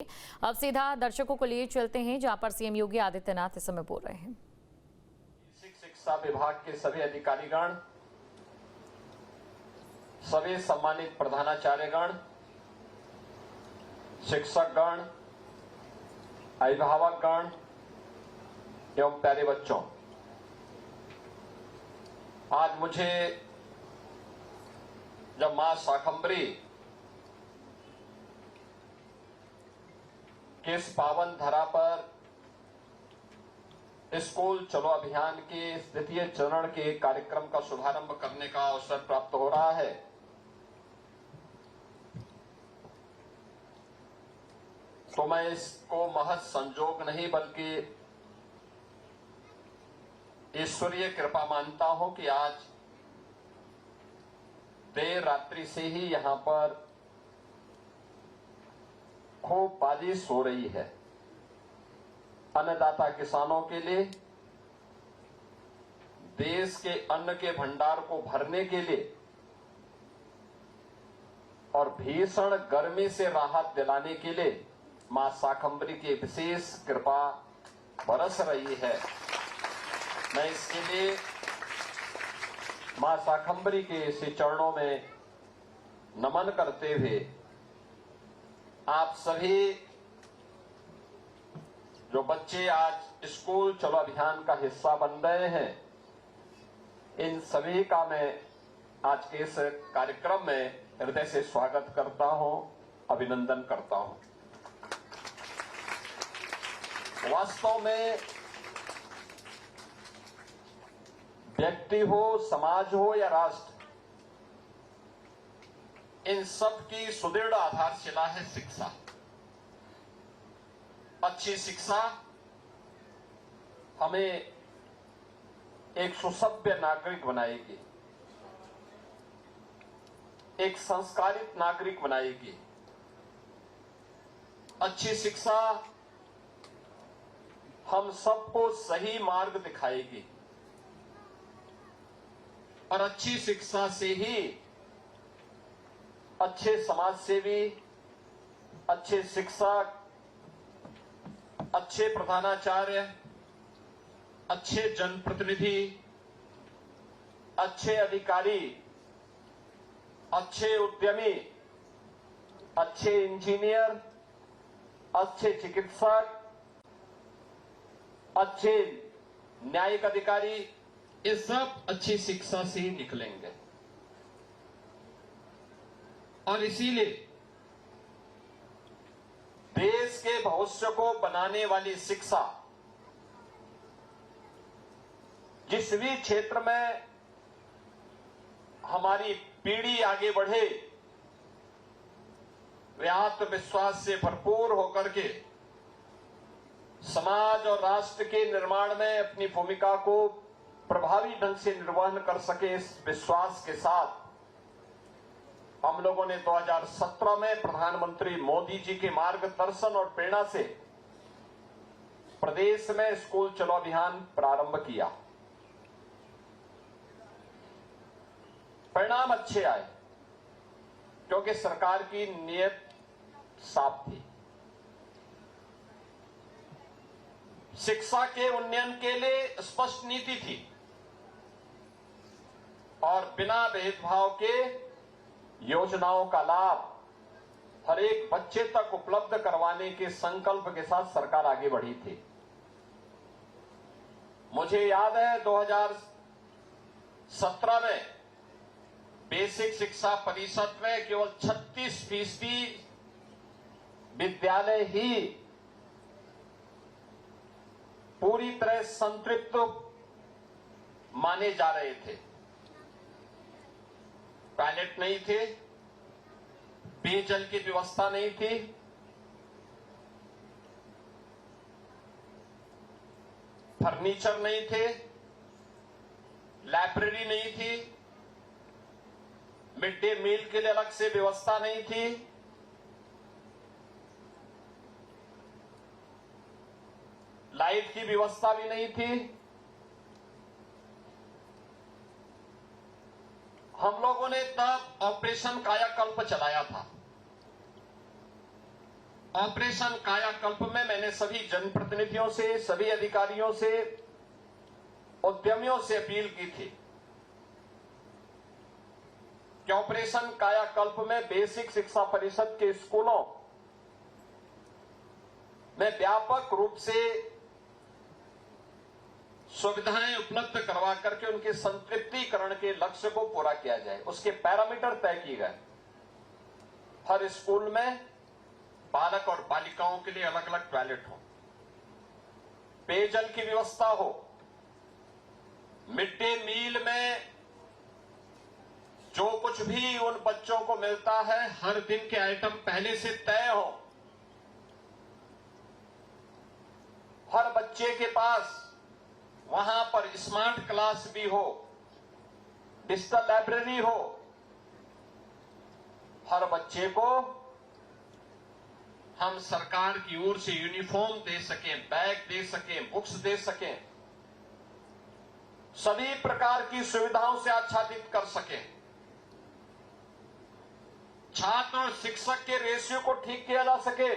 अब सीधा दर्शकों को लिए चलते हैं जहां पर सीएम योगी आदित्यनाथ इस समय बोल रहे हैं। शिक्षा विभाग के सभी अधिकारीगण, सभी सम्मानित प्रधानाचार्यगण, शिक्षकगण, अभिभावकगण एवं प्यारे बच्चों, आज मुझे जब मां शाकंभरी के इस पावन धरा पर स्कूल चलो अभियान के द्वितीय चरण के कार्यक्रम का शुभारंभ करने का अवसर प्राप्त हो रहा है, तो मैं इसको महज संजोग नहीं बल्कि ईश्वरीय कृपा मानता हूं कि आज देर रात्रि से ही यहां पर खूब बारिश हो रही है। अन्नदाता किसानों के लिए, देश के अन्न के भंडार को भरने के लिए और भीषण गर्मी से राहत दिलाने के लिए मां शाकंभरी की विशेष कृपा बरस रही है। मैं इसके लिए मां शाकंभरी के इस चरणों में नमन करते हुए आप सभी जो बच्चे आज स्कूल चलो अभियान का हिस्सा बन रहे हैं, इन सभी का मैं आज के इस कार्यक्रम में हृदय से स्वागत करता हूं, अभिनंदन करता हूं। वास्तव में व्यक्ति हो, समाज हो या राष्ट्र, इन सब की सुदृढ़ आधारशिला है शिक्षा। अच्छी शिक्षा हमें एक सुसभ्य नागरिक बनाएगी, एक संस्कारित नागरिक बनाएगी। अच्छी शिक्षा हम सबको सही मार्ग दिखाएगी और अच्छी शिक्षा से ही अच्छे समाजसेवी, अच्छे शिक्षक, अच्छे प्रधानाचार्य, अच्छे जनप्रतिनिधि, अच्छे अधिकारी, अच्छे उद्यमी, अच्छे इंजीनियर, अच्छे चिकित्सक, अच्छे न्यायिक अधिकारी, ये सब अच्छी शिक्षा से ही निकलेंगे। और इसीलिए देश के भविष्य को बनाने वाली शिक्षा जिस भी क्षेत्र में हमारी पीढ़ी आगे बढ़े, वे आत्मविश्वास से भरपूर होकर के समाज और राष्ट्र के निर्माण में अपनी भूमिका को प्रभावी ढंग से निर्वहन कर सके, इस विश्वास के साथ हम लोगों ने 2017 में प्रधानमंत्री मोदी जी के मार्गदर्शन और प्रेरणा से प्रदेश में स्कूल चलो अभियान प्रारंभ किया। परिणाम अच्छे आए क्योंकि सरकार की नीयत साफ थी। शिक्षा के उन्नयन के लिए स्पष्ट नीति थी और बिना भेदभाव के योजनाओं का लाभ हर एक बच्चे तक उपलब्ध करवाने के संकल्प के साथ सरकार आगे बढ़ी थी। मुझे याद है 2017 में बेसिक शिक्षा परिषद में केवल 36% विद्यालय ही पूरी तरह संतृप्त माने जा रहे थे। टॉयलेट नहीं थे, पेयजल की व्यवस्था नहीं थी, फर्नीचर नहीं थे, लाइब्रेरी नहीं थी, मिड डे मील के लिए अलग से व्यवस्था नहीं थी, लाइट की व्यवस्था भी नहीं थी। हम लोगों ने तब ऑपरेशन कायाकल्प चलाया था ऑपरेशन कायाकल्प में मैंने सभी जनप्रतिनिधियों से, सभी अधिकारियों से, उद्यमियों से अपील की थी कि ऑपरेशन कायाकल्प में बेसिक शिक्षा परिषद के स्कूलों में व्यापक रूप से सुविधाएं उपलब्ध करवा करके उनके संतृप्तिकरण के लक्ष्य को पूरा किया जाए। उसके पैरामीटर तय किए गए। हर स्कूल में बालक और बालिकाओं के लिए अलग अलग टॉयलेट हो, पेयजल की व्यवस्था हो, मिड डे मील में जो कुछ भी उन बच्चों को मिलता है हर दिन के आइटम पहले से तय हो, हर बच्चे के पास वहां पर स्मार्ट क्लास भी हो, डिजिटल लाइब्रेरी हो, हर बच्चे को हम सरकार की ओर से यूनिफॉर्म दे सकें, बैग दे सकें, बुक्स दे सकें, सभी प्रकार की सुविधाओं से आच्छादित कर सकें, छात्र और शिक्षक के रेशियो को ठीक किया जा सके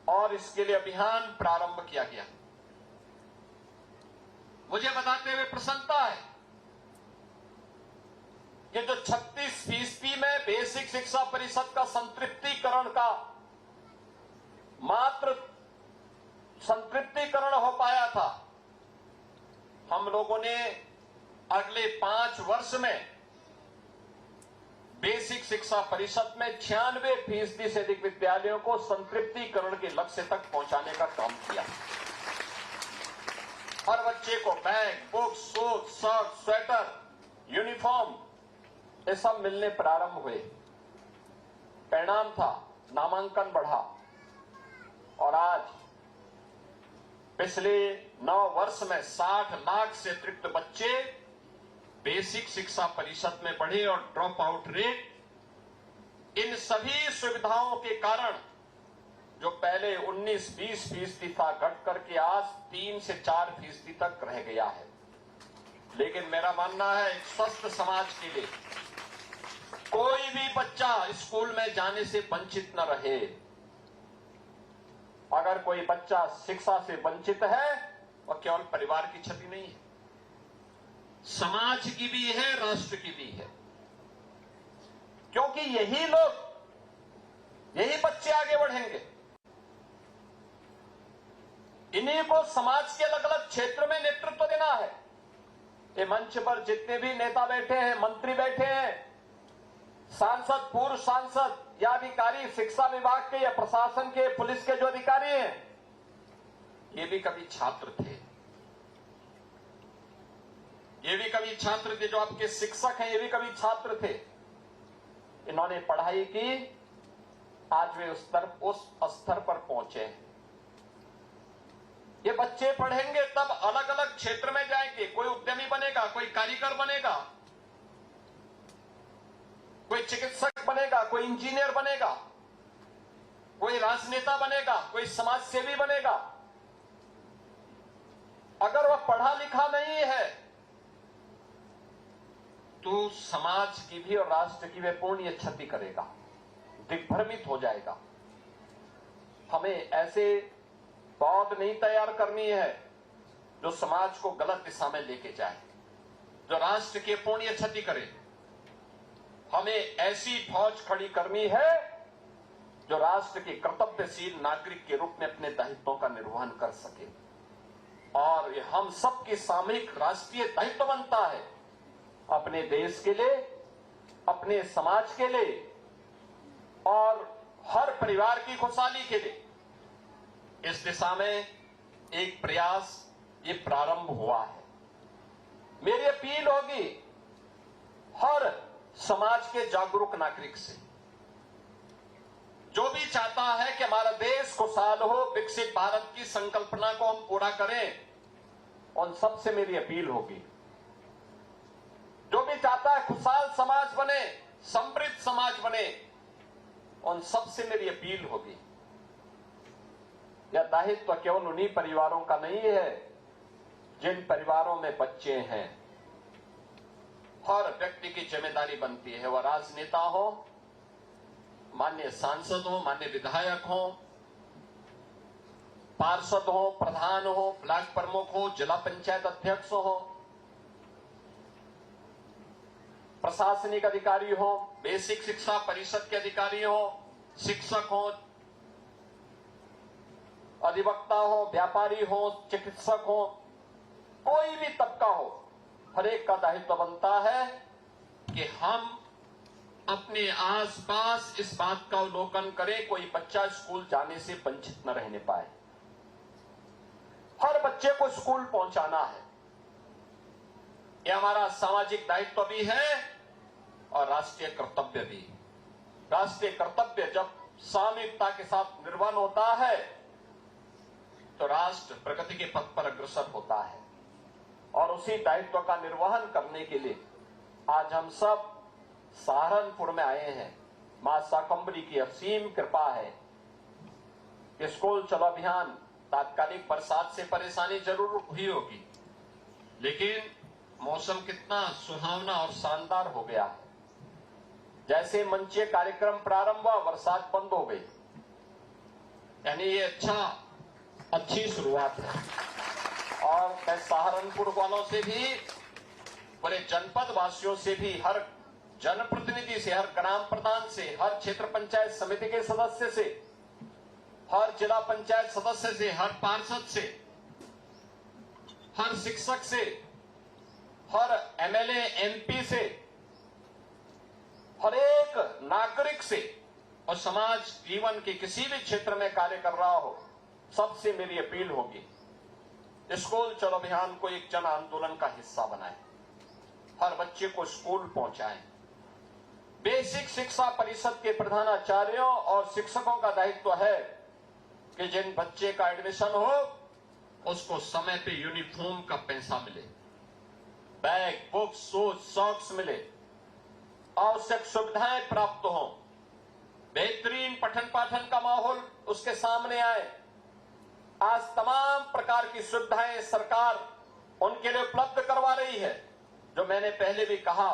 और इसके लिए अभियान प्रारंभ किया गया। मुझे बताते हुए प्रसन्नता है कि जो 36% में बेसिक शिक्षा परिषद का संतृप्तिकरण का मात्र संतृप्तिकरण हो पाया था, हम लोगों ने अगले 5 वर्ष में बेसिक शिक्षा परिषद में 96% से अधिक विद्यालयों को संतृप्तिकरण के लक्ष्य तक पहुंचाने का काम किया। हर बच्चे को bag, books, shoes, shirt, sweater, uniform ये सब मिलने प्रारंभ हुए। परिणाम था नामांकन बढ़ा और आज पिछले 9 वर्ष में 60 लाख से अतिरिक्त बच्चे बेसिक शिक्षा परिषद में बढ़े और ड्रॉप आउट रेट इन सभी सुविधाओं के कारण जो पहले 19-20% था घट करके आज 3 से 4% तक रह गया है। लेकिन मेरा मानना है एक स्वस्थ समाज के लिए कोई भी बच्चा स्कूल में जाने से वंचित न रहे। अगर कोई बच्चा शिक्षा से वंचित है वह केवल परिवार की क्षति नहीं है, समाज की भी है, राष्ट्र की भी है। क्योंकि यही लोग, यही बच्चे आगे बढ़ेंगे। इन्हीं को समाज के अलग अलग क्षेत्र में नेतृत्व देना है। ये मंच पर जितने भी नेता बैठे हैं, मंत्री बैठे हैं, सांसद, पूर्व सांसद या अधिकारी शिक्षा विभाग के या प्रशासन के, पुलिस के जो अधिकारी हैं, ये भी कभी छात्र थे। ये भी कभी छात्र थे। जो आपके शिक्षक हैं ये भी कभी छात्र थे। इन्होंने पढ़ाई की, आज वे उस स्तर पर पहुंचे हैं। ये बच्चे पढ़ेंगे तब अलग अलग क्षेत्र में जाएंगे। कोई उद्यमी बनेगा, कोई कारीगर बनेगा, कोई चिकित्सक बनेगा, कोई इंजीनियर बनेगा, कोई राजनेता बनेगा, कोई समाज सेवी बनेगा। अगर वह पढ़ा लिखा नहीं है तो समाज की भी और राष्ट्र की वह पूर्ण क्षति करेगा, दिग्भ्रमित हो जाएगा। हमें ऐसे पौध नहीं तैयार करनी है जो समाज को गलत दिशा में लेके जाए, जो राष्ट्र की पूर्ण क्षति करे। हमें ऐसी फौज खड़ी करनी है जो राष्ट्र के कर्तव्यशील नागरिक के रूप में अपने दायित्वों का निर्वहन कर सके। और ये हम सबकी सामूहिक राष्ट्रीय दायित्व बनता है अपने देश के लिए, अपने समाज के लिए और हर परिवार की खुशहाली के लिए। इस दिशा में एक प्रयास ये प्रारंभ हुआ है। मेरी अपील होगी हर समाज के जागरूक नागरिक से, जो भी चाहता है कि हमारा देश खुशहाल हो, विकसित भारत की संकल्पना को हम पूरा करें, उन सबसे मेरी अपील होगी। जो भी चाहता है खुशहाल समाज बने, समृद्ध समाज बने, उन सबसे मेरी अपील होगी। यह दायित्व केवल उन्हीं परिवारों का नहीं है जिन परिवारों में बच्चे हैं। हर व्यक्ति की जिम्मेदारी बनती है, वह राजनेता हो, माननीय सांसद हो, माननीय विधायक हो, पार्षद हो, प्रधान हो, ब्लॉक प्रमुख हो, जिला पंचायत अध्यक्ष हो, प्रशासनिक अधिकारी हो, बेसिक शिक्षा परिषद के अधिकारी हो, शिक्षक हो, अधिवक्ता हो, व्यापारी हो, चिकित्सक हो, कोई भी तबका हो, हर एक का दायित्व बनता है कि हम अपने आसपास इस बात का अवलोकन करें कोई बच्चा स्कूल जाने से वंचित न रहने पाए। हर बच्चे को स्कूल पहुंचाना है, यह हमारा सामाजिक दायित्व भी है और राष्ट्रीय कर्तव्य भी। राष्ट्रीय कर्तव्य जब सामूहिकता के साथ निर्वहन होता है तो राष्ट्र प्रगति के पथ पर अग्रसर होता है। और उसी दायित्व का निर्वहन करने के लिए आज हम सब सहारनपुर में आए हैं। मां शाकंभरी की असीम कृपा है कि स्कूल चलो अभियान, तात्कालिक बरसात से परेशानी जरूर हुई होगी, लेकिन मौसम कितना सुहावना और शानदार हो गया है। जैसे मंचीय कार्यक्रम प्रारंभ हुआ, बरसात बंद हो गई, यानी ये अच्छी शुरुआत है। और मैं सहारनपुर वालों से भी, पूरे जनपद वासियों से भी, हर जनप्रतिनिधि से, हर ग्राम प्रधान से, हर क्षेत्र पंचायत समिति के सदस्य से, हर जिला पंचायत सदस्य से, हर पार्षद से, हर शिक्षक से, हर एमएलए एमपी से, हर एक नागरिक से और समाज जीवन के किसी भी क्षेत्र में कार्य कर रहा हो, सबसे मेरी अपील होगी, स्कूल चलो अभियान को एक जन आंदोलन का हिस्सा बनाएं। हर बच्चे को स्कूल पहुंचाएं। बेसिक शिक्षा परिषद के प्रधानाचार्यों और शिक्षकों का दायित्व है कि जिन बच्चे का एडमिशन हो उसको समय पे यूनिफॉर्म का पैसा मिले, बैग, बुक्स, शूज, सॉक्स मिले, आवश्यक सुविधाएं प्राप्त हो, बेहतरीन पठन पाठन का माहौल उसके सामने आए। आज तमाम प्रकार की सुविधाएं सरकार उनके लिए उपलब्ध करवा रही है। जो मैंने पहले भी कहा,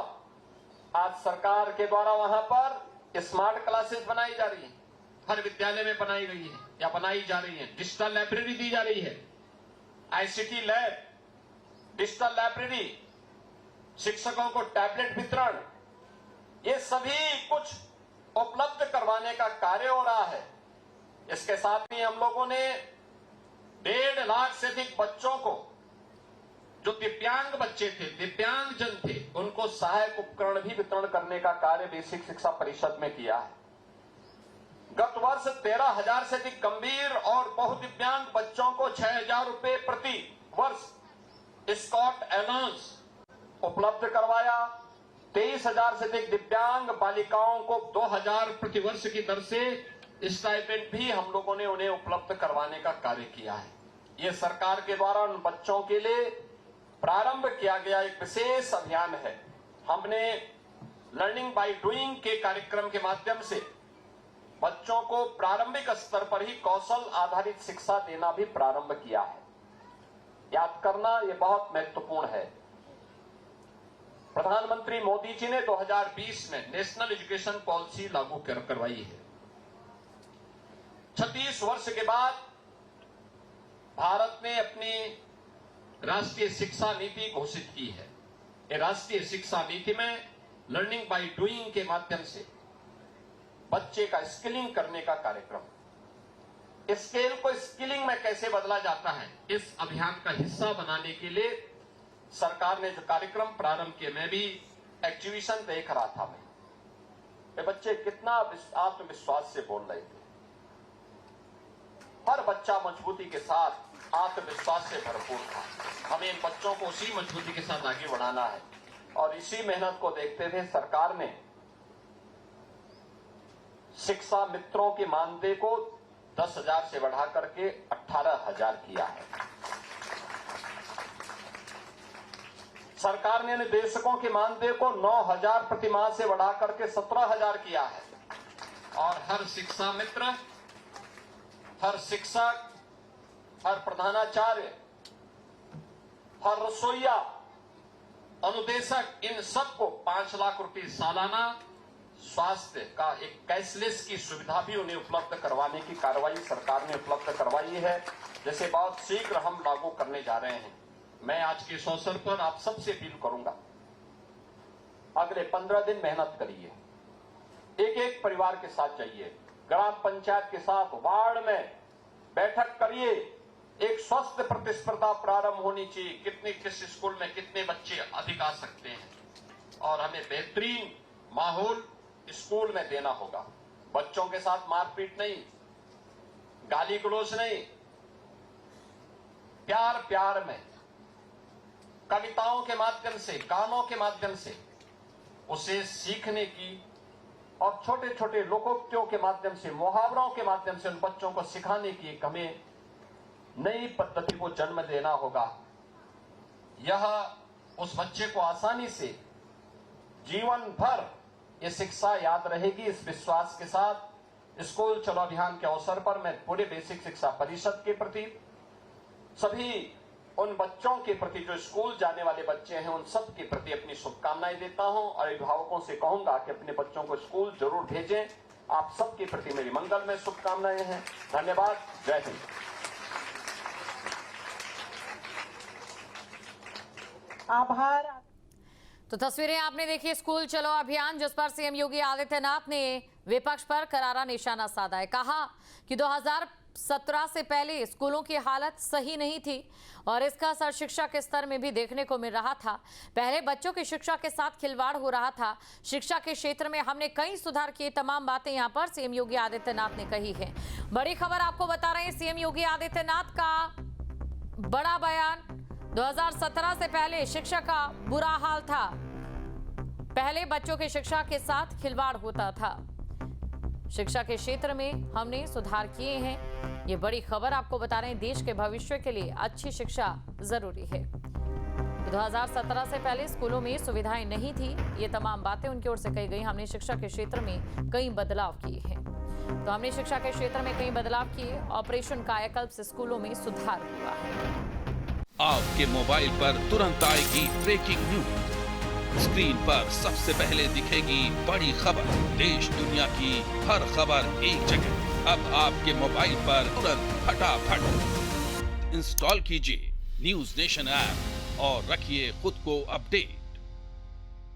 आज सरकार के द्वारा वहां पर स्मार्ट क्लासेस बनाई जा रही है, हर विद्यालय में बनाई गई है या बनाई जा रही है। डिजिटल लाइब्रेरी दी जा रही है, आईसीटी लैब, डिजिटल लाइब्रेरी, शिक्षकों को टैबलेट वितरण, ये सभी कुछ उपलब्ध करवाने का कार्य हो रहा है। इसके साथ ही हम लोगों ने 1.5 लाख से अधिक बच्चों को, जो दिव्यांग बच्चे थे, दिव्यांग जन थे, उनको सहायक उपकरण भी वितरण करने का कार्य बेसिक शिक्षा परिषद में किया है। गत वर्ष 13,000 से अधिक गंभीर और बहुदिव्यांग बच्चों को 6,000 रुपए प्रति वर्ष स्कॉट अलाउंस उपलब्ध करवाया। 23,000 से अधिक दिव्यांग बालिकाओं को 2,000 प्रति वर्ष की दर से स्टाइपेंड भी हम लोगों ने उन्हें उपलब्ध करवाने का कार्य किया है। ये सरकार के द्वारा उन बच्चों के लिए प्रारंभ किया गया एक विशेष अभियान है। हमने लर्निंग बाय डूइंग के कार्यक्रम के माध्यम से बच्चों को प्रारंभिक स्तर पर ही कौशल आधारित शिक्षा देना भी प्रारंभ किया है। याद करना ये बहुत महत्वपूर्ण है। प्रधानमंत्री मोदी जी ने 2020 में नेशनल एजुकेशन पॉलिसी लागू करवाई है। 36 वर्ष के बाद भारत ने अपनी राष्ट्रीय शिक्षा नीति घोषित की है। ये राष्ट्रीय शिक्षा नीति में लर्निंग बाय डूइंग के माध्यम से बच्चे का स्किलिंग करने का कार्यक्रम, स्केल को स्किलिंग में कैसे बदला जाता है, इस अभियान का हिस्सा बनाने के लिए सरकार ने जो कार्यक्रम प्रारंभ किए, मैं भी एग्जीबिशन देख रहा था। ये बच्चे कितना आत्मविश्वास से बोल रहे थे। हर बच्चा मजबूती के साथ आत्मविश्वास से भरपूर था। हमें इन बच्चों को उसी मजबूती के साथ आगे बढ़ाना है और इसी मेहनत को देखते हुए सरकार ने शिक्षा मित्रों के मानदेय को 10,000 से बढ़ा करके 18,000 किया है। सरकार ने निदेशकों के मानदेय को 9,000 प्रति माह से बढ़ा करके 17,000 किया है। और हर शिक्षा मित्र, हर शिक्षक, हर प्रधानाचार्य, हर रसोईया, अनुदेशक, इन सबको 5 लाख रुपए सालाना स्वास्थ्य का एक कैशलेस की सुविधा भी उन्हें उपलब्ध करवाने की कार्रवाई सरकार ने उपलब्ध करवाई है, जिसे बहुत शीघ्र हम लागू करने जा रहे हैं। मैं आज के इस अवसर पर आप सबसे अपील करूंगा, अगले 15 दिन मेहनत करिए, एक एक परिवार के साथ जाइए, ग्राम पंचायत के साथ वार्ड में बैठक करिए, एक स्वस्थ प्रतिस्पर्धा प्रारंभ होनी चाहिए, किस स्कूल में कितने बच्चे अधिक आ सकते हैं, और हमें बेहतरीन माहौल स्कूल में देना होगा। बच्चों के साथ मारपीट नहीं, गाली गलौज नहीं, प्यार प्यार में कविताओं के माध्यम से, गानों के माध्यम से उसे सीखने की, और छोटे छोटे लोकोक्तियों के माध्यम से, मुहावरों के माध्यम से उन बच्चों को सिखाने की एक हमें नई पद्धति को जन्म देना होगा। यह उस बच्चे को आसानी से जीवन भर ये शिक्षा याद रहेगी। इस विश्वास के साथ स्कूल चलो अभियान के अवसर पर मैं पूरे बेसिक शिक्षा परिषद के प्रति, सभी उन बच्चों के प्रति जो स्कूल जाने वाले बच्चे हैं, उन सब के प्रति अपनी शुभकामनाएं देता हूं, और अभिभावकों से कहूंगा कि अपने बच्चों को स्कूल जरूर भेजें। आप सबके प्रति मेरी मंगलमय शुभकामनाएं हैं। धन्यवाद। जय हिंद। आभार। तो तस्वीरें आपने देखी स्कूल चलो अभियान, जिस पर सीएम योगी आदित्यनाथ ने विपक्ष पर करारा निशाना साधा है। कहा कि 2017 से पहले स्कूलों की हालत सही नहीं थी और इसका असर शिक्षा के स्तर में भी देखने को मिल रहा था। पहले बच्चों की शिक्षा के साथ खिलवाड़ हो रहा था। शिक्षा के क्षेत्र में हमने कई सुधार किए। तमाम बातें यहां पर सीएम योगी आदित्यनाथ ने कही है। बड़ी खबर आपको बता रहे हैं, सीएम योगी आदित्यनाथ का बड़ा बयान। 2017 से पहले शिक्षा का बुरा हाल था। पहले बच्चों की शिक्षा के साथ खिलवाड़ होता था। शिक्षा के क्षेत्र में हमने सुधार किए हैं। ये बड़ी खबर आपको बता रहे हैं। देश के भविष्य के लिए अच्छी शिक्षा जरूरी है। 2017 से पहले स्कूलों में सुविधाएं नहीं थी। ये तमाम बातें उनकी ओर से कही गई। हमने शिक्षा के क्षेत्र में कई बदलाव किए हैं। तो हमने शिक्षा के क्षेत्र में कई बदलाव किए। ऑपरेशन कायाकल्प से स्कूलों में सुधार हुआ है। आपके मोबाइल पर तुरंत आएगी ब्रेकिंग न्यूज। स्क्रीन पर सबसे पहले दिखेगी बड़ी खबर। देश दुनिया की हर खबर एक जगह। अब आपके मोबाइल पर तुरंत फटाफट इंस्टॉल कीजिए न्यूज नेशन ऐप और रखिए खुद को अपडेट।